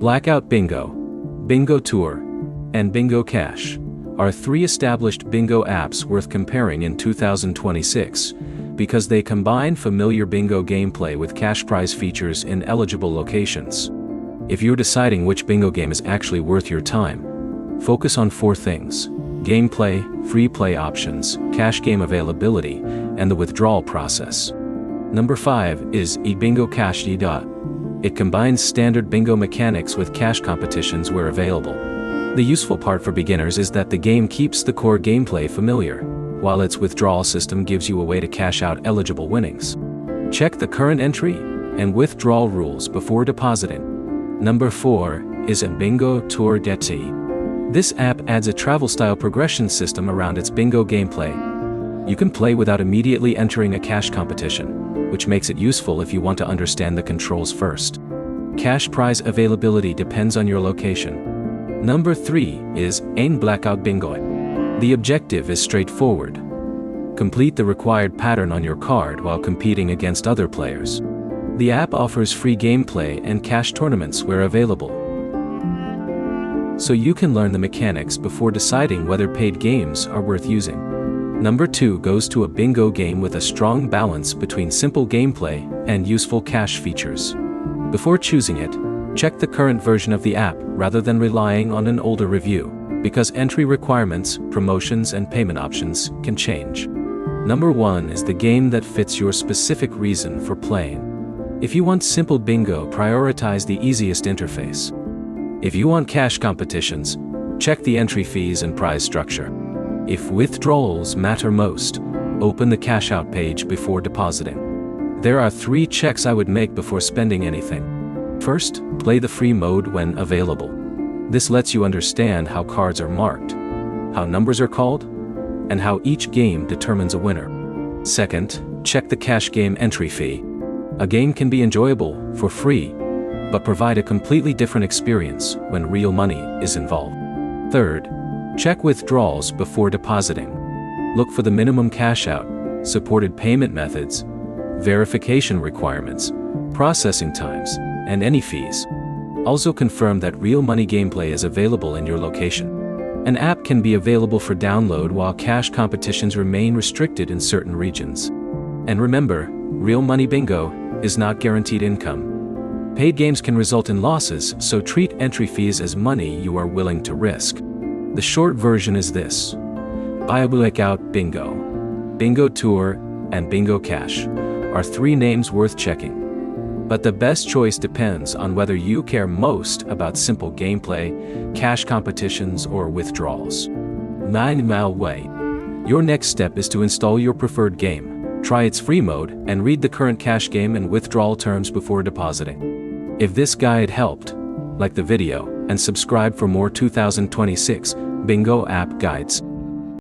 Blackout Bingo, Bingo Tour, and Bingo Cash are three established bingo apps worth comparing in 2026 because they combine familiar bingo gameplay with cash prize features in eligible locations. If you're deciding which bingo game is actually worth your time, focus on four things: gameplay, free play options, cash game availability, and the withdrawal process. Number 5 is eBingo Cash. It combines standard bingo mechanics with cash competitions where available. The useful part for beginners is that the game keeps the core gameplay familiar, while its withdrawal system gives you a way to cash out eligible winnings. Check the current entry and withdrawal rules before depositing. Number 4 is eBingo Tour. This app adds a travel-style progression system around its bingo gameplay. You can play without immediately entering a cash competition, which makes it useful if you want to understand the controls first. Cash prize availability depends on your location. Number 3 is Blackout Bingo. The objective is straightforward. Complete the required pattern on your card while competing against other players. The app offers free gameplay and cash tournaments where available, so you can learn the mechanics before deciding whether paid games are worth using. Number 2 goes to a bingo game with a strong balance between simple gameplay and useful cash features. Before choosing it, check the current version of the app rather than relying on an older review, because entry requirements, promotions, and payment options can change. Number 1 is the game that fits your specific reason for playing. If you want simple bingo, prioritize the easiest interface. If you want cash competitions, check the entry fees and prize structure. If withdrawals matter most, open the cash out page before depositing. There are 3 checks I would make before spending anything. First, play the free mode when available. This lets you understand how cards are marked, how numbers are called, and how each game determines a winner. Second, check the cash game entry fee. A game can be enjoyable for free, but provide a completely different experience when real money is involved. Third, check withdrawals before depositing. Look for the minimum cash out, supported payment methods, verification requirements, processing times, and any fees. Also confirm that real money gameplay is available in your location. An app can be available for download while cash competitions remain restricted in certain regions. And remember, real money bingo is not guaranteed income. Paid games can result in losses, so treat entry fees as money you are willing to risk. The short version is this: Blackout Bingo, Bingo Tour, and Bingo Cash are 3 names worth checking. But the best choice depends on whether you care most about simple gameplay, cash competitions, or withdrawals. 9 Mile Way. Your next step is to install your preferred game, try its free mode, and read the current cash game and withdrawal terms before depositing. If this guide helped, like the video and subscribe for more 2026 bingo app guides.